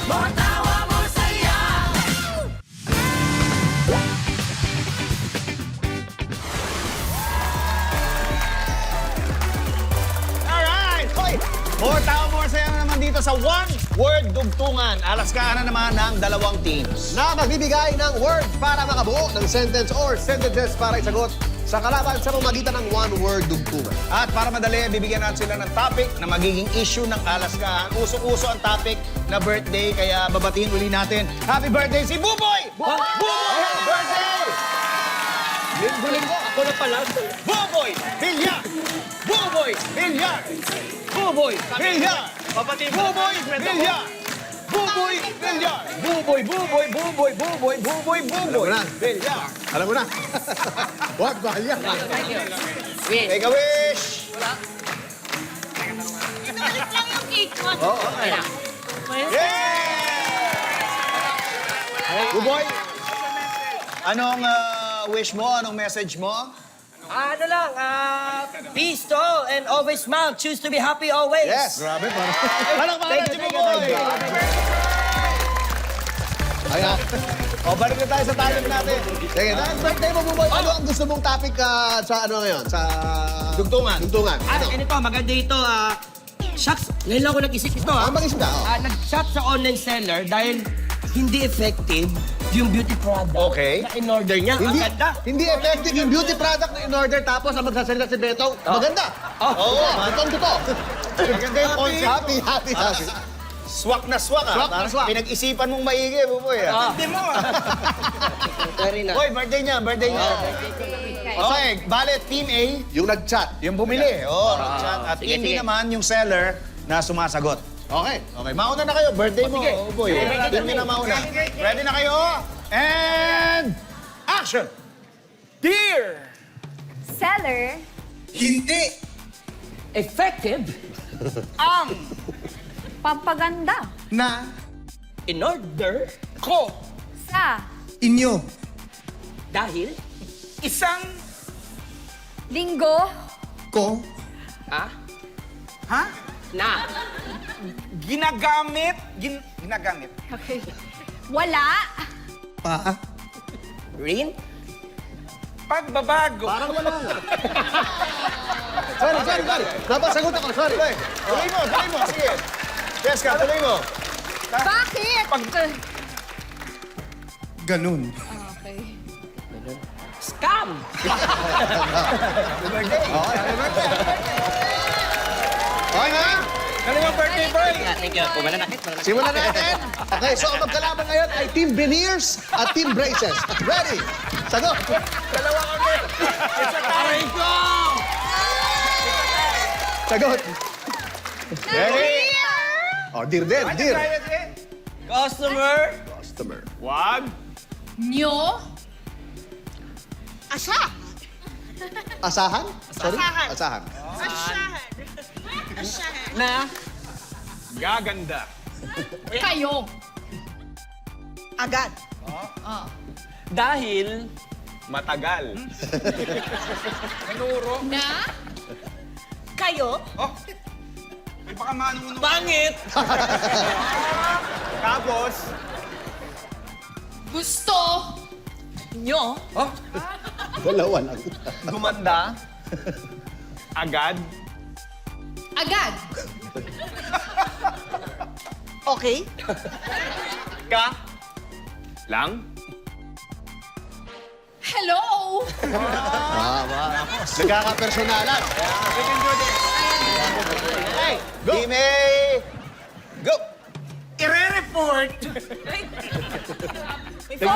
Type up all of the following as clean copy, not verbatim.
Alright! Hoy! More tao, more saya na naman dito sa One Word Dugtungan. Alaskahan na naman ng dalawang teams. Na magbibigay ng word para makabuo ng sentence or sentences para isagot sa kalaban sa pamamagitan ng one-word dugtungan. At para madali, bibigyan natin sila ng topic na magiging issue ng Alaskahan. Usok-uso ang topic na birthday, kaya babatiin uli natin. Happy birthday si Buboy! Buboy! Happy birthday! Linggo-linggo, ako na pala. Buboy! Villar! Buboy! Villar! Buboy! Villar! Buboy! Villar! Buboy! Villar! Buboy! Buboy! Buboy! Buboy! Buboy! Buboy! Villar! Alam mo na. Wag, bahal yan. Make a wish! Inalit lang yung cake mo. Okay. Buboy! Anong wish mo? Anong message mo? Ano lang, peace to and always smile. Choose to be happy always. Yes! Grabe, parang... Palakpakan natin si Buboy! Ayan. O, balik na tayo sa talent natin. Sige, dahil birthday mo, Buboy, ano ang gusto mong topic sa ano ngayon? Sa... Dugtungan. Dugtungan. Ano? Ganito, maganda ito, shucks, ngayon lang ako nag-isip ito, Ang mag-isip na, oh. nag-shop sa online seller dahil hindi effective yung beauty product Okay. na in-order niya. Hindi, Ang ganda. hindi effective yung beauty product na in-order tapos ang magsasalita si Betong, maganda. Oo. Totoo. Maganda yung concept. Happy. Swak na swak, Swak na swak. Pinag-isipan mong maigi, Buboy. Hindi mo, Very nice. Hoy, birthday niya. Okay, bale, Team A, Yung nag-chat. yung bumili. Nag-chat. At Sige, Team B sige. naman, yung seller na sumasagot. Okay. Okay, mauna na kayo. Birthday mo, sige. Buboy. Team B na mauna. Ready na kayo? And... Action! Dear! Seller, Effective Ang pampaganda in order ko sa dahil isang linggo na ginagamit. okay. Wala rin Pagbabago. Parang wala na. Sorry. Napasagot ako, sorry. Tuloy mo. Sige. Jessica, tuloy mo. bakit? Ganun. Okay. scam. Okay na? Ano yung birthday boy? Thank you. Mananakit. Simulan natin. Okay, so ang magkalaban ngayon ay Team Veneers at Team Braces. Ready? Sagot. Dalawa kami. Aray ko! Sagot. Ready? Oh, dear din, dear. Customer. Customer. Wag. Nyo Asahan? Sorry? Asahan. Na Gaganda. kayo. Agad. dahil Matagal. Na Kayo? pangit. Tapos, gusto Nyo? Dalawa lang. gumanda. Agad. agad. Okay. Ka. Lang. Hello. Nagkakapersonalan. Hey, go. Team A. Go. Ire-report Ito.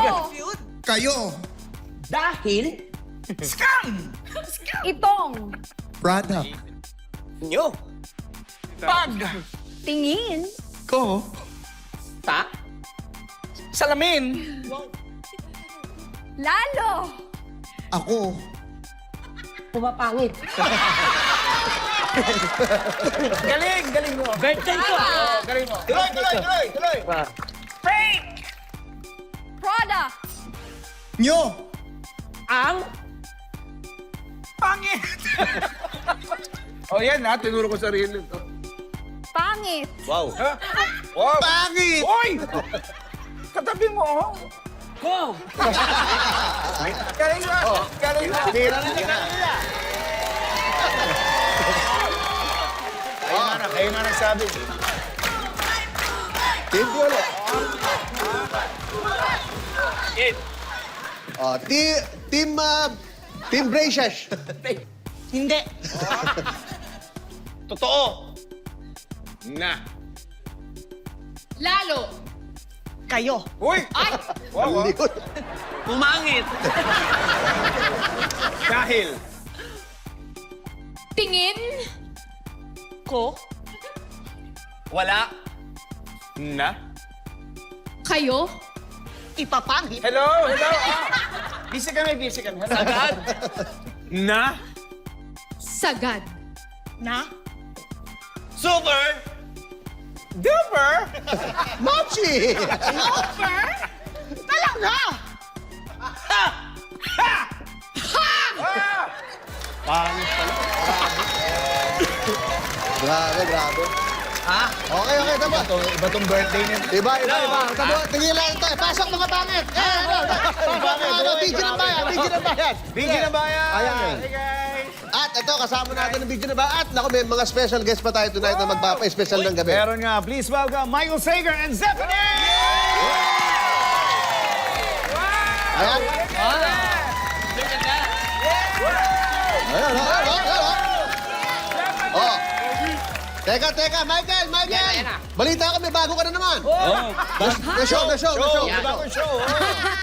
Kayo. dahil Itong Product. nyo tingin Ko. ta Salamin. lalo Ako. pumapangit. Galing mo. Birthday ko. Galing mo. Tuloy. product Nyo. Ang Pangit. O yan ha, tinuro ko sarili. pangit Wow. Pangit! Oy! Katabi mo, oh. Go! Galing mo. Galing mo. Tira na ni kanila. Kayo na nagsabi. Team Violet. Oh, Team Braces. Hindi. Totoo. Na. Lalo. Kayo. Uy! Ay! Wow, Hindi ko. Pumangit! Dahil. Tingin. Ko. Wala. Na. Kayo. Ipapangit. Hello, hello. Busy kami. Hello. Agad? Na. Sagad. Na. Super. Duper. Mochi! Offer? Talaga? Grabe. Ha? Okay, tama. Iba tong birthday niya. Iba. Tama, tingin lang ito. Pasok mga pangit. Bigyan ng bayan. Bigyan na bayan. Ayan. Hey guys. At ito, kasama natin ang bigyan ng bayan. At naku, may mga special guest pa tayo tonight na magpapa-special ng gabi. Meron nga, please welcome Michael Sager and Zephanie! Ayan. Ayan. Oh. Teka, Michael! Balita ko, may bago ka na naman. The show. Bagong show.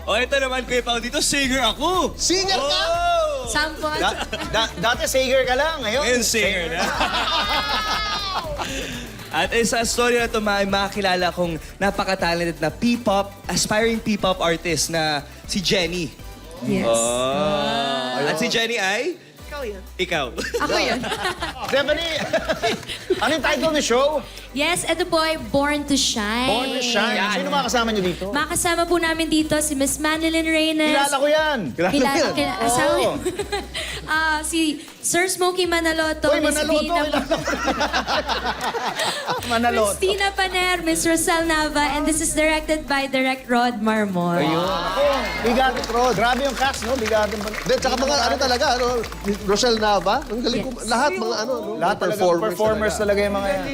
O, ito naman, Kuya Pao, dito singer ako. Singer ka? Sample. Dati Sager ka lang, Ngayon, singer na. At sa story na ito, may makakilala kong napaka-talented na P-pop, aspiring P-pop artist na si Jenny. Yes. At si Jenny ay? Ikaw yun. Ikaw. Ako yun. Zephanie, ano yung title ng show? Yes, ito po ay Born to Shine. Born to Shine. Sino makasama niyo dito? Makasama po namin dito si Miss Manilyn Reynes. Kilala ko yan. Asawa si Sir Smokey Manaloto, Uy, Miss Manaloto. Vina, Manaloto. Miss Tina Paner, Miss Rosel Nava, and this is directed by Direct Rod Marmol. Bigatin, bro. Grabe yung cast, no? Bigatin pa. Hindi, tsaka mga ano talaga, Rosel Nava. Ang galing ko. Lahat mga Lahat talaga, performers talaga yung mga yan.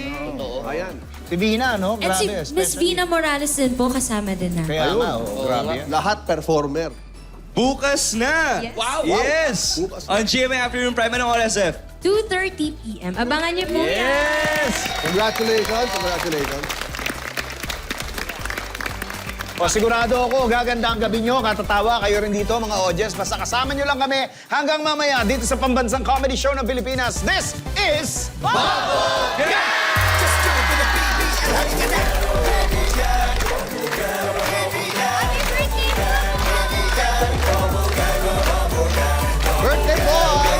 Ayan. Si Vina, no? And si Grabe. Miss Vina Morales din po kasama din na. Kaya nga, grabe yan. Lahat performer. Bukas na! Yes. Wow! Yes! On GMA Afternoon Prime, anong oras, Zeph? 2:30 p.m. Abangan niyo po yan. Yes! Congratulations. O sigurado ako, gaganda ang gabi nyo, katatawa kayo rin dito mga audience. Basta kasama nyo lang kami hanggang mamaya dito sa pambansang comedy show ng Pilipinas. This is Birthday boy!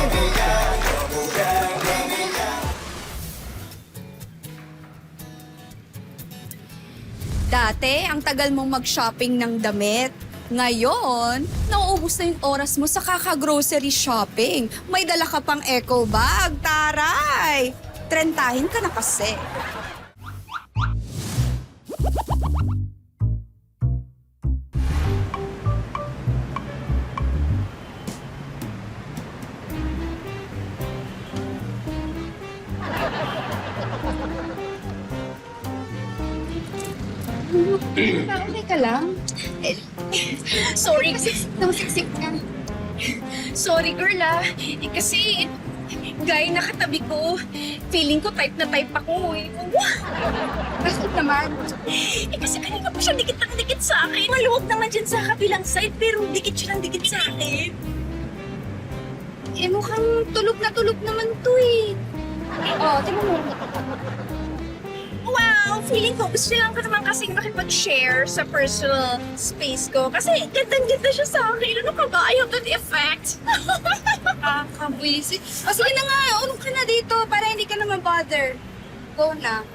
Dati, ang tagal mong mag-shopping ng damit. Ngayon, nauubos na yung oras mo sa kaka-grocery shopping. May dala ka pang eco bag, taray! Trentahin ka na kasi. Okay ka lang? Sorry kasi nasiksik ka. Sorry girl kasi guy nakatabi ko. Feeling ko type na type ako eh. Bakit naman? Kasi kanina pa siya dikit ng dikit sa akin. Maluwag naman dyan sa kabilang side pero dikit siya ng dikit sa akin. Eh mukhang tulog naman to eh. Oh, tingnan mo. Wow! Feeling ko gusto lang ko naman kasing makipag-share sa personal space ko. Kasi ganda-ganda siya sa akin. Ano ka ba? I have that effect. Nakakabwisit. O sige na nga, ulong ka na dito para hindi ka naman bother. Go na.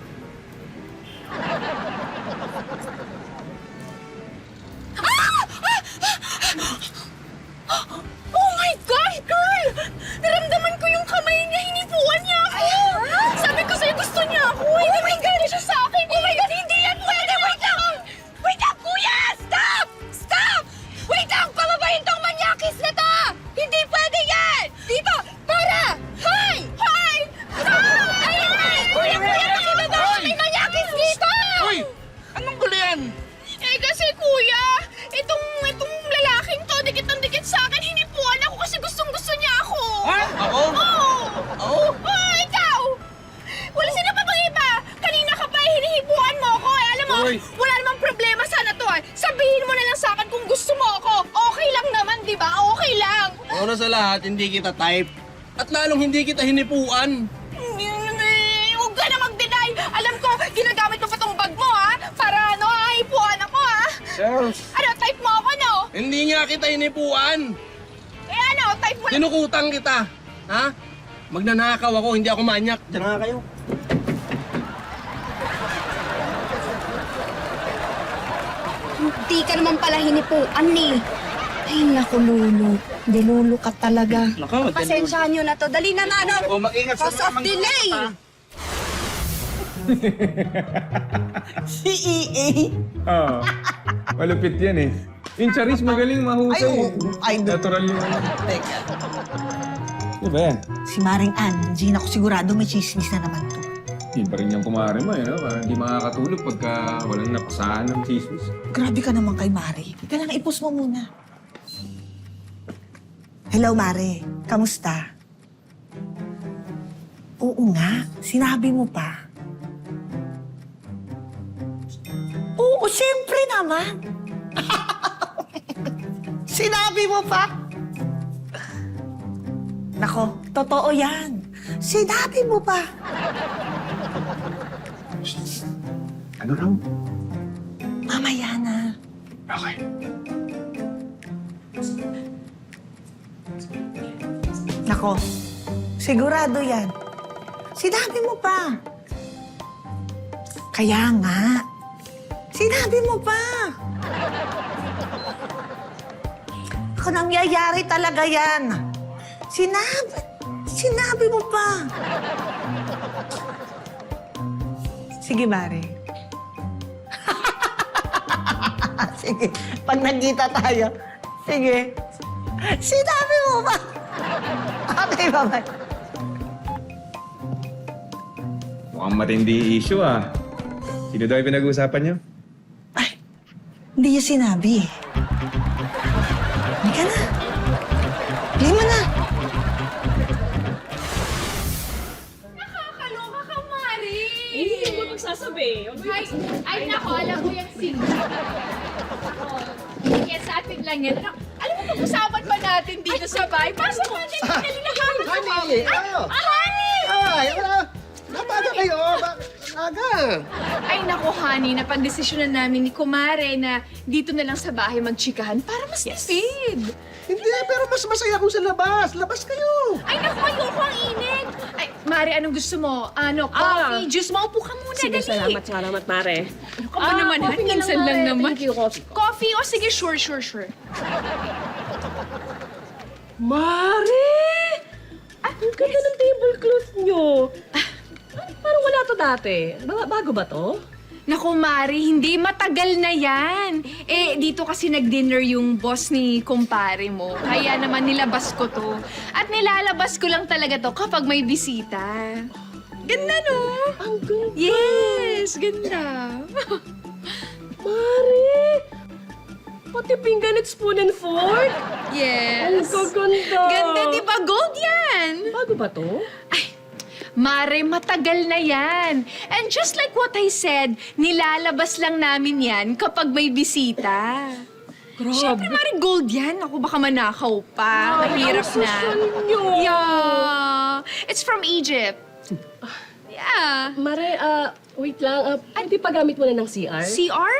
Oh my God, girl! Naramdaman ko yung kamay niya. Hinipuan niya ako. Sabi ko sa'yo, gusto niya ako. Oh my God, siya sa akin. Oh my God, hindi yan yan? Eh kasi kuya, itong lalaking to, dikit ng dikit sa akin, hinipuan ako kasi gustong-gusto niya ako. Ako? Oo. Oh, ikaw! Wala sino pa bang iba? Kanina ka pa hinihipuan mo ako. Eh, alam mo, wala namang problema sana to. Sabihin mo na lang sa akin kung gusto mo ako. Okay lang naman, di ba? Okay lang. Una sa lahat, hindi kita type. At lalong hindi kita hinipuan. Huwag ka na mag-deny. Alam ko, ginagamit mo pa tong bag mo, ha? Para, hipuan ako, ha? Sir. Ano, type mo ako, no? Hindi nga kita hinipuan. Eh ano, type mo lang. Tinukutang kita. Ha? Magnanakaw ako, hindi ako manyak. Diyan na nga kayo. Hindi ka naman pala hinipuan eh. Ay, naku, Lulu. Lulu ka talaga. Pasensyahan nyo na to. Dali na nga, no? Mag-ingat sa Cause of delay. Si EA? Oo. Malupit yan eh. Yung Charis magaling mahusay. Ay, oo. Ay, Natural yun. Teka. Di ba yan? Si Maring Ann, hindi na ako sigurado may chismis na naman to. Hindi pa rin yung kumari mo, no? Parang hindi makakatulog pagka walang napasahan ng chismis. Grabe ka naman kay Mari. Ika lang, ipos mo muna. Hello, Mari. Kamusta? Oo nga, sinabi mo pa. Oo, siyempre naman. Sinabi mo pa? Nako, totoo yan. Sinabi mo pa. Ano raw? Mamaya na. Okay. Nako, sigurado yan. Sinabi mo pa. Kaya nga. Sinabi mo pa. Ako nangyayari talaga yan. Sinabi mo pa. Sige, Mare. Sige, pag nagkita tayo. Sige. Sinabi mo pa. Okay, bye-bye. Mukhang matindi issue ah. Sino daw yung pinag-uusapan niyo? Ay, hindi niya sinabi. Halika na. Bili mo na. Nakakaloka ka, Mari! Hindi mo magsasabi. Ay, nako, alam ko yung single. Kaya sa atin lang yan. Alam mo, pag-usapan pa natin dito sa bahay. Pasok natin, pinali na kami. Honey! Honey! Ay, napaga kayo. Aga. Ay, nako, honey, napag-desisyonan namin ni Kumare na dito na lang sa bahay magchikahan para mas tipid. Hindi, pero mas masaya kung sa labas. Labas kayo. Ay, naku, ayoko ang init. Ay, Mare, anong gusto mo? Ano, coffee, juice? Maupo ka muna, Sige, dali. salamat, Mare. Ano ka ba naman, coffee na minsan lang Mare. naman. Thank you, coffee. Coffee? O sige, sure. Mare! Ang ganda ng tablecloth nyo. Parang wala to dati. Bago ba to? Naku, Mari, hindi matagal na yan. Eh, dito kasi nag-dinner yung boss ni kumpare mo. Kaya naman nilabas ko to. At nilalabas ko lang talaga to kapag may bisita. Ganda, no? Ang ganda. Yes, ganda. Mare! Pati pinggan at spoon and fork? Yes. Ang gaganda. Ganda, di ba? Gold yan. Bago ba to? Ay, Mare, matagal na yan. And just like what I said, nilalabas lang namin yan kapag may bisita. Grabe. Siyempre, Mare, gold yan. Ako, baka manakaw pa. Mahirap ang na. social nyo. Yeah. It's from Egypt. Yeah. Mare, wait lang. Pwede pa gamit mo na ng CR? CR?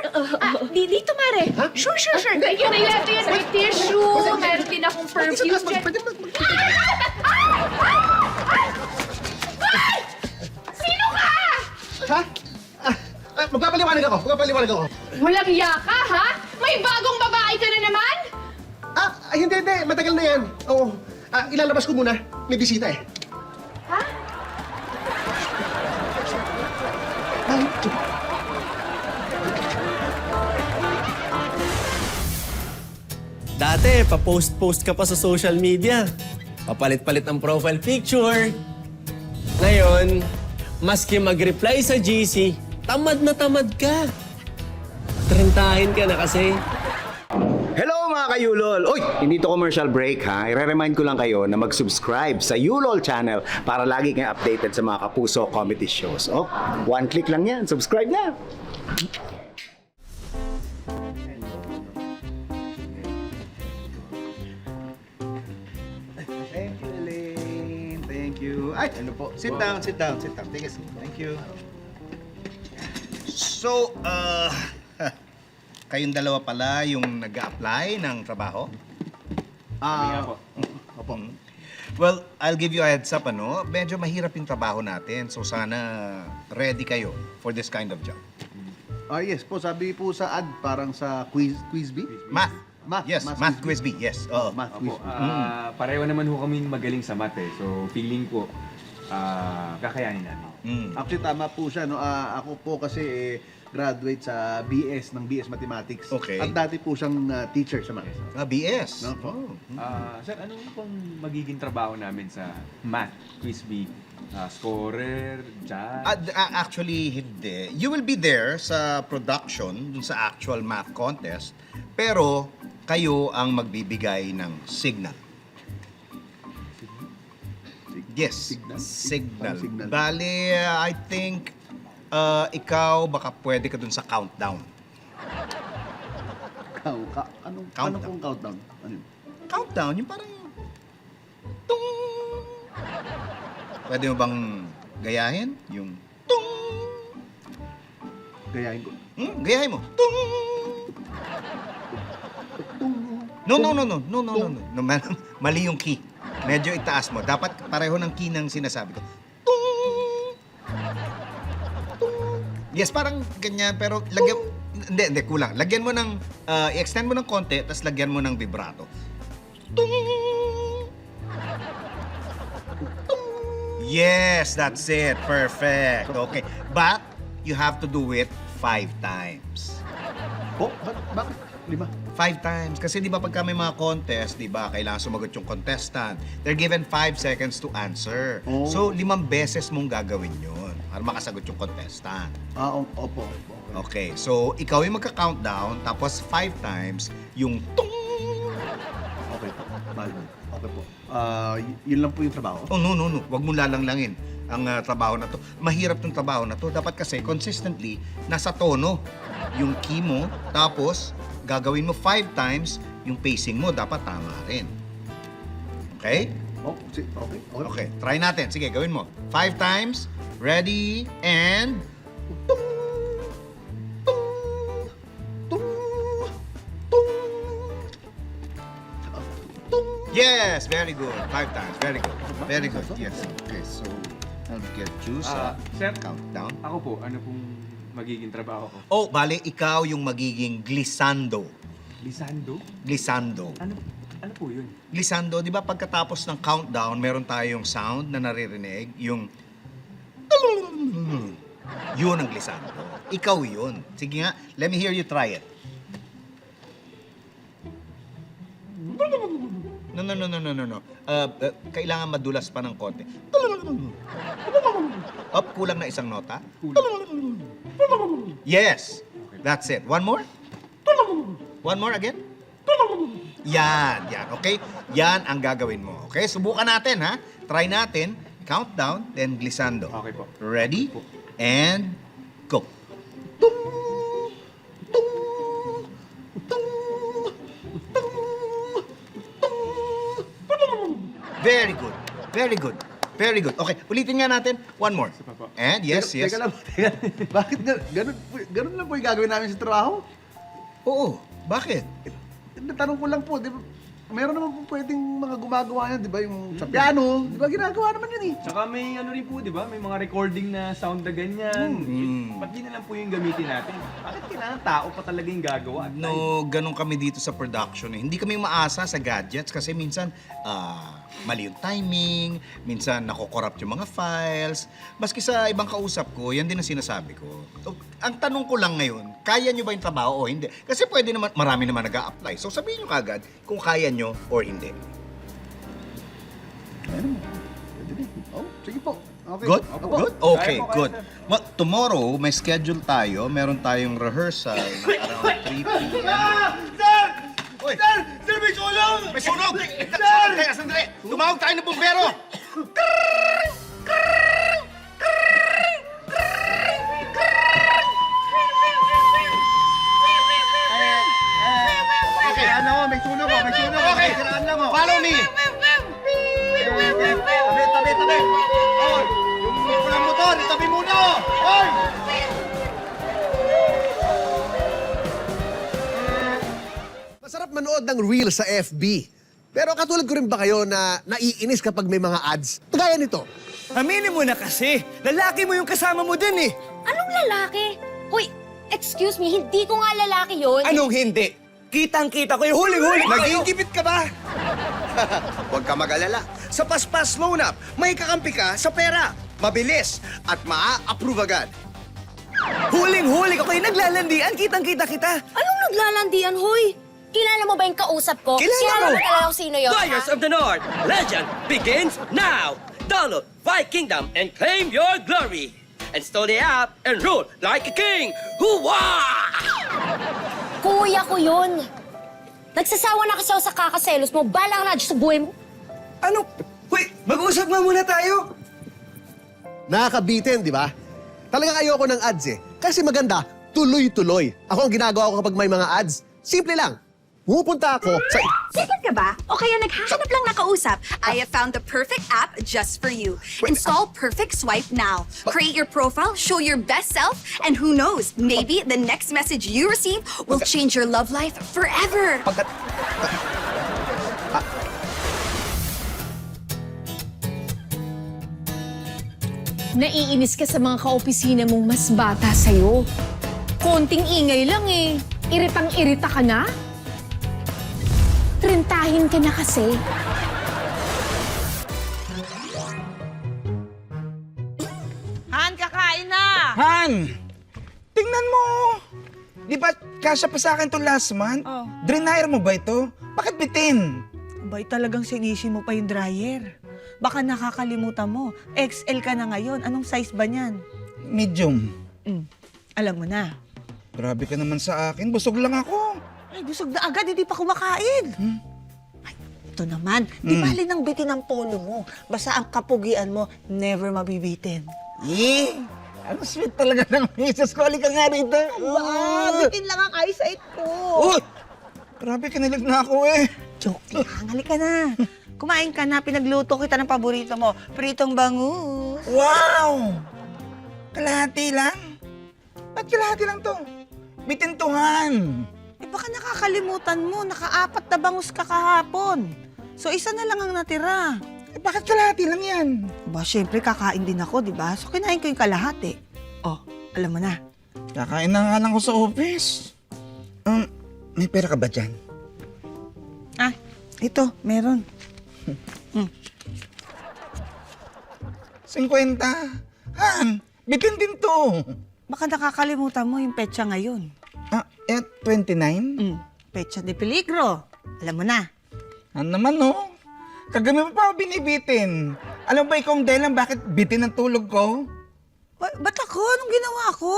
Dito, Mare. Sure. Ayun, ito yan. May tissue. Meron din akong perfume dyan. Ay! Sino ka? Ha? Magpapaliwanag ako. Walang iya ka, ha? May bagong babae ka na naman? Hindi. Matagal na yan. Oo. Ilalabas ko muna. May bisita eh. Ha? Dati, pa-post-post ka pa sa social media. Papalit-palit ang profile picture. Ngayon, maski mag-reply sa GC, tamad na tamad ka. Kantahin ka na kasi. Hello mga kayulol! Uy, hindi to commercial break ha. I-remind ko lang kayo na mag-subscribe sa Yulol channel para lagi kayong updated sa mga Kapuso comedy shows. Oh, one click lang yan. Subscribe na! Thank you, Elaine. Thank you. Ay, ano po? Sit down. Take a seat. Thank you. So, kayong dalawa pala yung nag-a-apply ng trabaho? Opo. Well, I'll give you a heads up, ano? Medyo mahirap yung trabaho natin. So, sana ready kayo for this kind of job. Yes po, sabi po sa ad, parang sa quiz bee. Math. Math. Math quiz bee. Yes. Oo. Math quiz bee. Pareho naman ho kami magaling sa math eh. So, feeling ko, kakayanin namin. Actually, tama po siya. No? Ako po kasi graduate sa BS ng BS Mathematics. Okay. At dati po siyang teacher sa math. BS. No po. Sir, ano pong magiging trabaho namin sa math quiz bee? Scorer, judge? Actually, hindi. You will be there sa production, dun sa actual math contest, pero kayo ang magbibigay ng signal. Yes, signal. Signal. Bale, I think ikaw baka pwede ka dun sa countdown. Ano Countdown. pong countdown? Ano yun? Countdown, yung parang... Tung! Pwede mo bang gayahin? Yung... Tung! Gayahin ko. Gayahin mo. Tung! No. Mali yung key. Medyo itaas mo. Dapat pareho ng key ng sinasabi ko. Tung! Tung! Yes, parang ganyan, pero lagyan... Hindi, kulang. Lagyan mo ng... i-extend mo ng konti, tapos lagyan mo ng vibrato. Tung! Yes, that's it. Perfect. Okay. But, you have to do it 5 times. Oh, bakit? 5? 5 times. Kasi di ba pagka may mga contest, di ba, kailangan sumagot yung contestant. They're given 5 seconds to answer. Oh. So, 5 beses mong gagawin yun para makasagot yung contestant. Opo. Okay, so ikaw yung magka-countdown, tapos 5 times yung tung! Okay po. Okay po. Yun lang po yung trabaho. Oh, no. Huwag mo lalanglangin ang trabaho na to. Mahirap tong trabaho na to. Dapat kasi consistently nasa tono yung key mo, tapos gagawin mo 5 times, yung pacing mo dapat tama rin. Okay? Okay, try natin. Sige, gawin mo. 5 times. Ready, and... Tung! Tung! Tung! Tung! Tung! Yes, very good. 5 times. Very good. Yes. Okay, so I'll get you sa Sir, countdown. ako po, ano pong magiging trabaho ko? Oh, bale, ikaw yung magiging glissando. Lisando? Glissando. Ano po yun? Glissando, di ba pagkatapos ng countdown, meron tayong sound na naririnig, yung... Yun ang glissando. Ikaw yun. Sige nga, let me hear you try it. No. Kailangan madulas pa ng konti. Up, kulang na isang nota. Yes, that's it. One more? One more again? Yan. Okay? Yan ang gagawin mo. Okay? Subukan natin, ha? Try natin. Countdown, then glissando. Okay po. Ready? And go. Very good. Okay, ulitin nga natin. One more. And yes. Teka lang. Bakit ganun lang po yung gagawin namin sa trabaho? Oo, bakit? Tanong ko lang po, di ba? Meron naman po pwedeng mga gumagawa yan, di ba? Yung sa piano, di ba? Ginagawa naman yun eh. Tsaka may ano rin po, di ba? May mga recording na sound na ganyan. Ba't di na lang po yung gamitin natin? Bakit kailangan tao pa talaga yung gagawa? No, ganun kami dito sa production eh. Hindi kami maasa sa gadgets kasi minsan mali yung timing, minsan nakokorrupt yung mga files. Maski sa ibang kausap ko, yan din ang sinasabi ko. Ang tanong ko lang ngayon, kaya nyo ba yung trabaho o hindi? Kasi pwede naman, marami naman nag-a-apply. So sabihin nyo kagad kung kaya nyo or hindi. Pwede din. Oh, sige po. Okay. Good? Opo. Good? Okay, good. Well, tomorrow, may schedule tayo. Meron tayong rehearsal around 3 p.m. Sir! Uy! Sir! Sir, may sunog! May sunog! Sir! Sandali! Tumawag tayo ng bumbero! Okay, ano, may sunog oh, may sunog. Okay. Siraan lang oh. Follow me! Tabi. Oh, yung pulang motor, itabi muna oh. Oy! Masarap manood ng Reels sa FB. Pero katulad ko rin ba kayo na naiinis kapag may mga ads? Kagaya nito. Aminin mo na kasi, lalaki mo yung kasama mo dun eh. Anong lalaki? Hoy, excuse me, hindi ko nga lalaki yun. Anong hindi? Kitang-kita ko yung huling-huli ko. Nagigipit ka ba? Huwag ka mag-alala. Sa Paspas Loan App, may kakampi ka sa pera. Mabilis at maa-approve agad. Huling-huli ko kayo naglalandian, kitang-kita kita. Anong naglalandian, hoy? Kilala mo ba yung kausap ko? Kilala mo. mo talaga kung sino yun, Warriors ha? of the North, legend begins now! Download Vi Kingdom and claim your glory! And store the app and rule like a king! Hoo-wah! Kuya ko yun. Nagsasawa na kasi ako sa kakaselos mo. Balang na sa buhay mo. Ano? Wait, mag-usap nga muna tayo. Nakakabitin, di ba? Talagang ayoko ng ads eh. Kasi maganda, tuloy-tuloy. Ako ang ginagawa ko kapag may mga ads. Simple lang. Pupunta ako sa... Secret ka ba? O kaya naghahanap lang na kausap? I have found the perfect app just for you. Install Perfect Swipe now. Create your profile, show your best self, and who knows, maybe the next message you receive will change your love life forever. Naiinis ka sa mga kaopisina mong mas bata sa'yo. Konting ingay lang eh. Iritang-irita ka na? Trentahin ka na kasi. Han, kakain na! Han! Tingnan mo! Di ba kasya pa sa akin to last month? Oh. Drenire mo ba ito? Bakit bitin? Abay, talagang sinisi mo pa yung dryer. Baka nakakalimutan mo. XL ka na ngayon. Anong size ba niyan? Medium. Alam mo na. Grabe ka naman sa akin. Busog lang ako. Ay, busog na agad. Hindi pa kumakain. Ay, ito naman. Di bali ng bitin ang polo mo. Basta ang kapugian mo, never mabibitin. Eh, ang sweet talaga ng misis ko. Halika nga rito. Bitin lang ang eyesight ko. Uy! Grabe, kinilig na ako eh. Joke lang. Halika na. Kumain ka na. Pinagluto kita ng paborito mo. Pritong bangus. Wow! Kalahati lang? Ba't kalahati lang to? Bitintuhan. Eh baka nakakalimutan mo. Naka-4 na bangus ka kahapon. So isa na lang ang natira. Eh, bakit kalahati lang yan? Ba, syempre kakain din ako, di ba? So kinain ko yung kalahati. Oh, alam mo na. Kakain na nga lang ko sa office. May pera ka ba dyan? Ah, ito, meron. 50? Han, bitin din to. Baka nakakalimutan mo yung petsa ngayon. 29? Petsa de peligro. Alam mo na. Ano naman, no? Kagabi mo pa ako binibitin. Alam ba ikaw ang dahilan bakit bitin ang tulog ko? Ba't ako? Anong ginawa ko?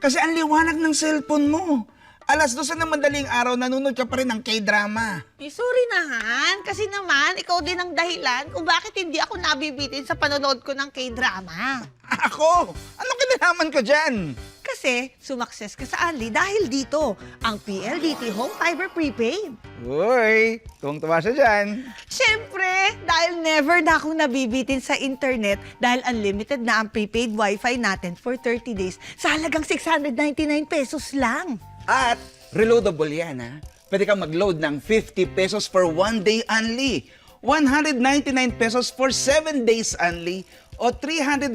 Kasi ang liwanag ng cellphone mo. 12:00 ng madaling araw, nanonood ka pa rin ng K-drama. Eh, sorry na, Han. Kasi naman, ikaw din ang dahilan kung bakit hindi ako nabibitin sa panonood ko ng K-drama. Ako? Anong kinalaman ko dyan? Kasi sumakses ka sa Anli dahil dito, ang PLDT Home Fiber Prepaid. Uy, tuwang-tuwa siya dyan. Siyempre, dahil never na akong nabibitin sa internet dahil unlimited na ang prepaid wifi natin for 30 days sa halagang 699 pesos lang. At reloadable yan, ha? Pwede kang mag-load ng 50 pesos for 1 day only, 199 pesos for 7 days only, o 399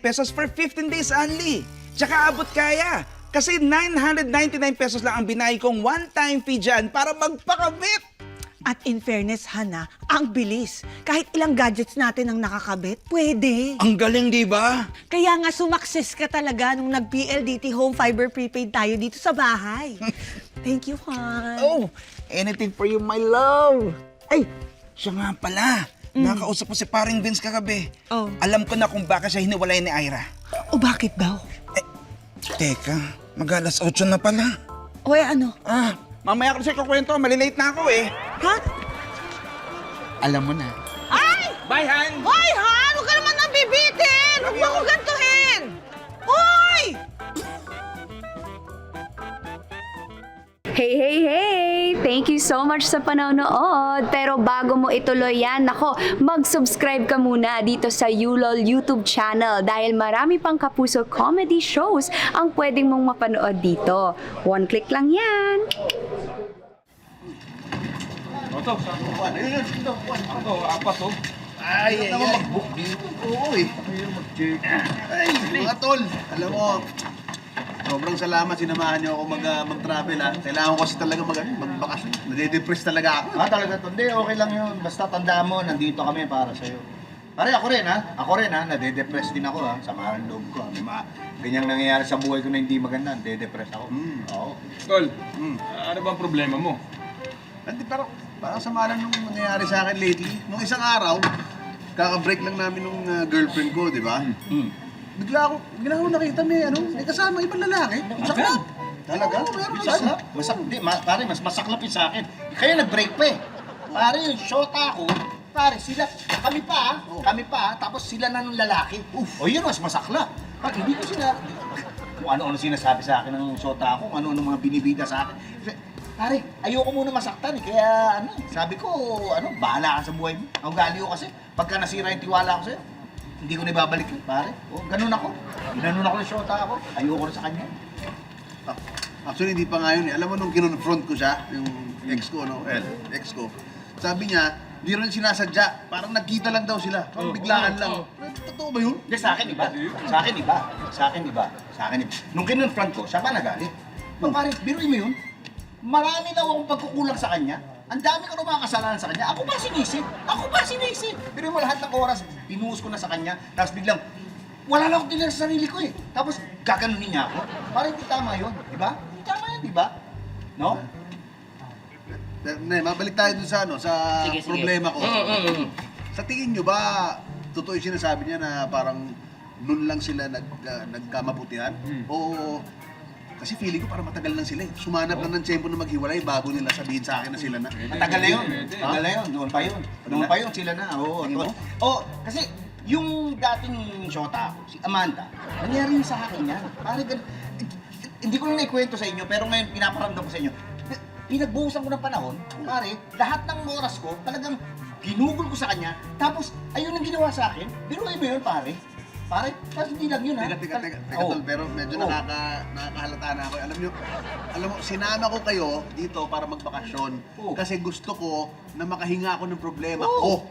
pesos for 15 days only. Tsaka abot kaya. Kasi 999 pesos lang ang binayad kong one-time fee dyan para magpakabit. At in fairness, Hana, ang bilis. Kahit ilang gadgets natin ang nakakabit, pwede. Ang galing, di ba? Kaya nga sumakses ka talaga nung nag-PLDT Home Fiber Prepaid tayo dito sa bahay. Thank you, Han. Oh, anything for you, my love. Ay, siya nga pala. Nakausap ko si paring Vince kagabi. Oh. Alam ko na kung bakit siya hiniwalay ni Ira. O bakit daw? Teka, mag-alas 8 na pala. O ano? Mamaya ko siya kukwento. Malilate na ako eh. Ha? Alam mo na. Ay! Bye, Han! Hoy, Han! Huwag ka naman nabibitin! Huwag mo ako gantuhin! Hoy! Hey, hey, hey! Thank you so much sa panonood. Pero bago mo ituloy yan, nako, mag-subscribe ka muna dito sa Yulol YouTube channel dahil marami pang Kapuso comedy shows ang pwedeng mong mapanood dito. One click lang yan. Ay, mag-book dito. Oo eh. Ay, mga tol. Alam mo, sobrang salamat sinamahan niyo ako mag-travel ha. Kailangan ko kasi talaga magbakasyon. Nade-depress talaga ako. Talaga to. Hindi, okay lang yun. Basta tandaan mo, nandito kami para sa'yo. Pare, ako rin ha, nade-depress din ako ha. Sama ng loob ko. May mga ganyang nangyayari sa buhay ko na hindi maganda, nade-depress ako. Oo. Tol, ano bang problema mo? Hindi, parang sama lang nung nangyayari sa akin lately. Nung isang araw, kaka-break lang namin nung girlfriend ko, di ba? Bigla ako nakita may kasama ibang lalaki. Masaklap. Talaga? Oo, meron Masaklap? Pare, mas masaklap yun sa akin. Kaya nag-break pa eh. Pare, yung shota ko, pare, kami pa, tapos sila na ng lalaki. O yun, mas masaklap. Pag hindi ko kung ano-ano sinasabi sa akin ng shota ko, kung ano-ano mga binibida sa akin. Pare, ayoko muna masaktan eh. Kaya sabi ko, bahala ka sa buhay mo. Ang galiw kasi, pagka nasira yung tiwala ko sa'yo, hindi ko na ibabalik yun, pare. O, ganun ako. Ginanon ako ng shota ako. Ayoko na sa kanya. Actually, hindi pa nga yun eh. Alam mo nung kinonfront ko siya, yung ex ko, ex ko, sabi niya, hindi rin sinasadya. Parang nagkita lang daw sila. Parang biglaan lang. Totoo ba yun? Hindi, sa akin iba. Sa akin iba. Nung kinonfront ko, siya pa nagalit. Pare, biruin mo yun. Marami daw akong pagkukulang sa kanya. Ang dami ko na mga kasalanan sa kanya. Ako ba sinisip? Pero mo lahat ng oras, binuhos ko na sa kanya. Tapos biglang, wala lang akong tinira sa sarili ko eh. Tapos gaganunin niya ako. Parang hindi tama yun, di ba? Hindi tama yun, di ba? No? Mabalik tayo dun sa problema ko. Sa tingin nyo ba, totoo yung sinasabi niya na parang noon lang sila nagkamabutihan? O kasi feeling ko parang matagal lang sila eh. Sumanap lang ng tiyempo na maghiwalay bago nila sabihin sa akin na sila na. Matagal na yun. Noon pa yun, sila na. Oo, kasi yung dating shota ko, si Amanda, nangyari yun sa akin yan. Parang hindi ko lang naikwento sa inyo, pero ngayon pinaparamdam ko sa inyo. Pinagbuhusan ko ng panahon, pare, lahat ng oras ko, talagang ginugol ko sa kanya, tapos ayun ang ginawa sa akin. Biruin mo yun, pare. Pare, tapos hindi lang yun ha. Teka, tol, pero medyo nakakahalata na ako. Alam mo, sinama ko kayo dito para magbakasyon kasi gusto ko na makahinga ako ng problema ko.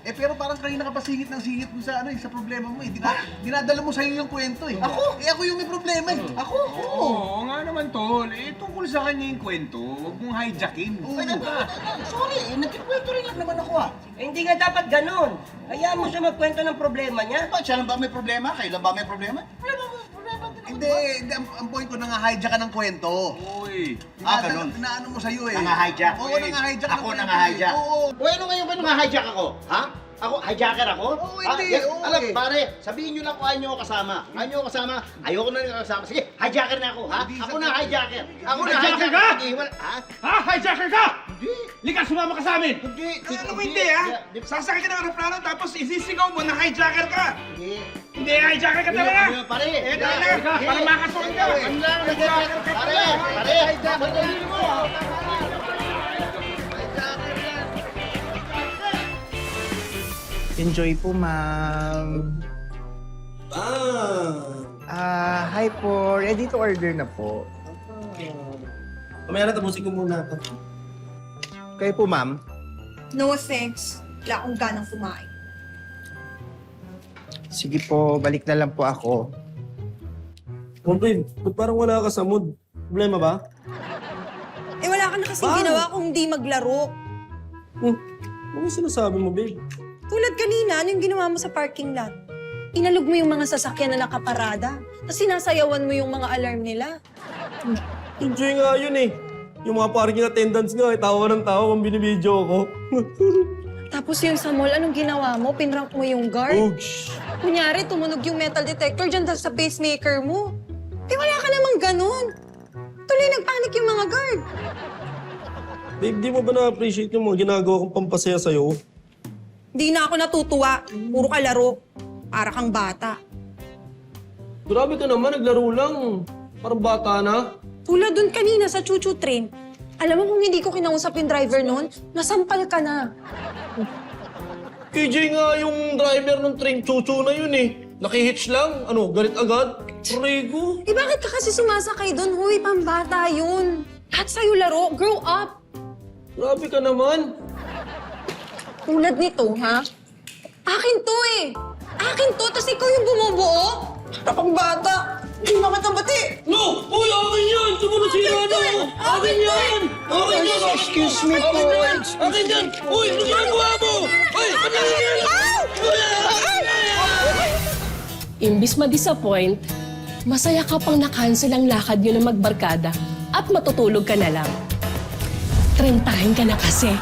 Pero parang kanina ka pa singit ng singit mo sa sa problema mo eh. Dinadala mo sa'yo yung kwento eh. Ako yung may problema eh. Oo nga naman, Tol. Tungkol sa kanya yung kwento, huwag mong hijackin. Sorry, nagkikwento rin lang naman ako ah. Hindi nga dapat ganun. Hayaan mo siya magkwento ng problema niya. Ba't siya lang ba may problema? Kayo lang ba may problema? Problema din ako. Hindi, ang point ko, nang-hijack ka ng kwento. Uy. Ganun. Inaano mo sa'yo eh. Nang-hijack. Oo, nang-hijack Ako nang-hijack. Oo. Ano ngayon ba nang-hijack ako? Ha? Ako, hijacker ako? Oo, hindi. Oo, Alam, eh. pare, sabihin nyo lang kung ayaw nyo ako kasama. Ayaw nyo ako kasama, ayoko na rin kasama. Sige, hijacker na ako, ha? Ako na hijacker. Ako na Hijacker hijacker. ka? Ha? Ha? Hijacker ka? Hindi. Lika, sumama ka sa amin! Hindi. Ano mo hindi ha? Sasakay ka ng aeroplano tapos isisigaw mo na hijacker ka! Hindi. Hindi, hijacker ka talaga! Pare. Talaga! Para makasuot ka! Ano lang, pare, madali mo. Enjoy po, ma'am. Hi po. Ready to order na po. Mamaya na, tapusin ko muna. Kayo po, ma'am. No thanks. Wala akong ganang kumain. Sige po, balik na lang po ako. Oh, babe, ba't parang wala ka sa mood? Problema ba? Wala ka na kasing ginawa kung hindi maglaro. Ano yung sinasabi mo, babe? Tulad kanina, ano yung ginawa mo sa parking lot? Inalog mo yung mga sasakyan na nakaparada. Tapos sinasayawan mo yung mga alarm nila. Enjoy nga yun eh. Yung mga parking attendants nga, tawa ng tawa kung binibidyo ko. Tapos yung sa mall, anong ginawa mo? Pinrank mo yung guard? Ouch! Kunyari, tumunog yung metal detector dyan sa pacemaker mo. Di wala ka namang ganun. Tuloy nagpanik yung mga guard. Babe, di mo ba na-appreciate yung mga ginagawa kong pampasaya sa'yo? Di na ako natutuwa. Puro ka laro. Para kang bata. Grabe ka naman, naglaro lang. Parang bata na. Tulad dun kanina sa chuchu train. Alam mo kung hindi ko kinausap yung driver noon, nasampal ka na. KJ nga yung driver ng train chuchu na yun eh. Nakihitch lang. Ano, galit agad? Rigo. Eh bakit ka kasi sumasakay doon? Huy, pambata yun. Lahat sa'yo laro. Grow up. Grabe ka naman. Tulad nito, ha? Akin to eh. Akin to, tapos ikaw yung bumubuo? Tapang bata. Hindi mo katambati. No! Uy, akin yan! Sumunod si Rana! Akin yan! Akin yan! Excuse me po. Akin yan! Uy, ano ginagawa mo? Uy, ano yan? Imbis ma-disappoint, masaya ka pang na-cancel ang lakad nyo ng magbarkada at matutulog ka na lang. Trentahin ka na kasi.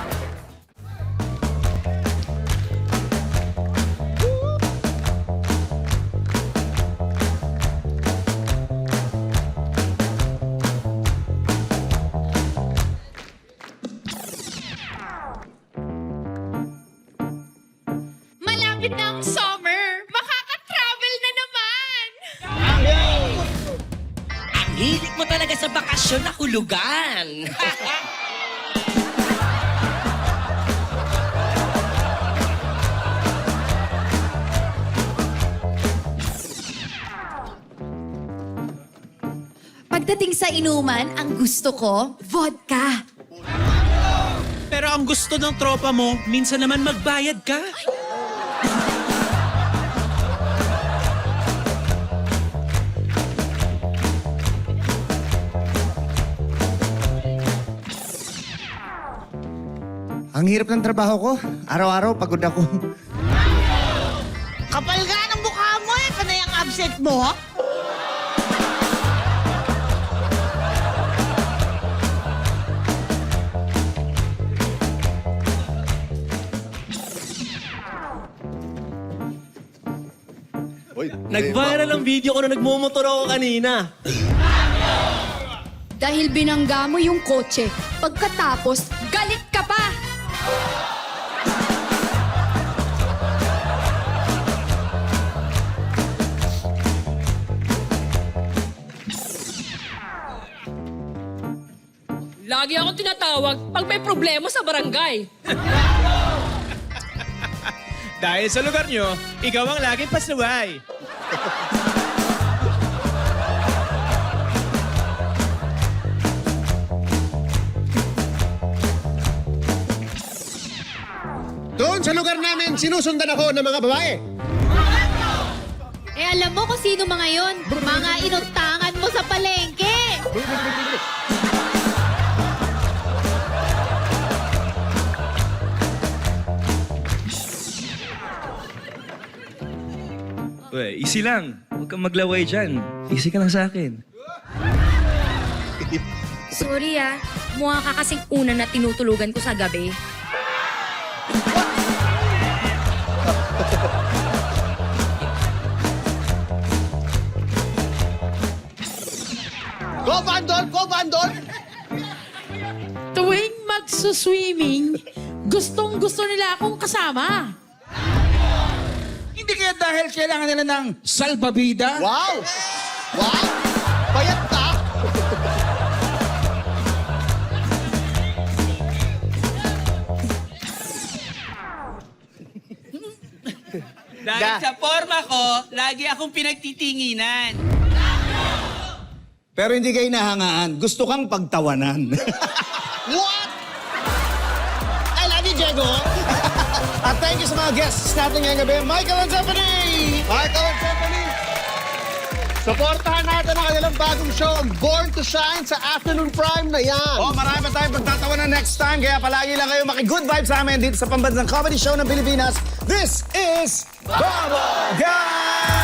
Malapit na ang summer. Makaka-travel na naman. Ang hilig mo talaga sa bakasyon na hulugan. Pagdating sa inuman, ang gusto ko, vodka. Pero ang gusto ng tropa mo, minsan naman magbayad ka. Ang hirap ng trabaho ko. Araw-araw pagod ako. Kapal nga ng mukha mo eh. Panay ang absent mo. Nag-viral ang video ko na nagmumotor ako kanina. Dahil binangga mo yung kotse, pagkatapos, galit ka pa! Lagi akong tinatawag pag may problema sa barangay. Dahil sa lugar nyo, ikaw ang laging pasaway. Doon sa lugar namin, sinusundan ako ng mga babae. Eh alam mo kung sino mga yon? Mga inutangan mo sa palengke. Uy, easy lang. Huwag kang maglaway dyan. Easy ka lang sa akin. Sorry mukha ka kasing una na tinutulugan ko sa gabi. Go, Bandol! Go, Bandol! Tuwing magsuswimming, gustong-gusto nila akong kasama. Hindi kaya dahil kailangan nila ng salbabida? Wow! Wow! Payat ka! Dahil sa forma ko, lagi akong pinagtitinginan. Pero hindi kayo nahangaan. Gusto kang pagtawanan. What? I love you, Diego! At thank you sa mga guests natin ngayong gabi. Michael and Stephanie! Michael and Stephanie! Supportahan natin ang kanilang bagong show, Born to Shine, sa afternoon prime na yan. Oh, marami pa tayong pagtatawanan next time. Kaya palagi lang kayo maki-good vibes sa amin dito sa pambansang comedy show ng Pilipinas. This is Bubble Gang!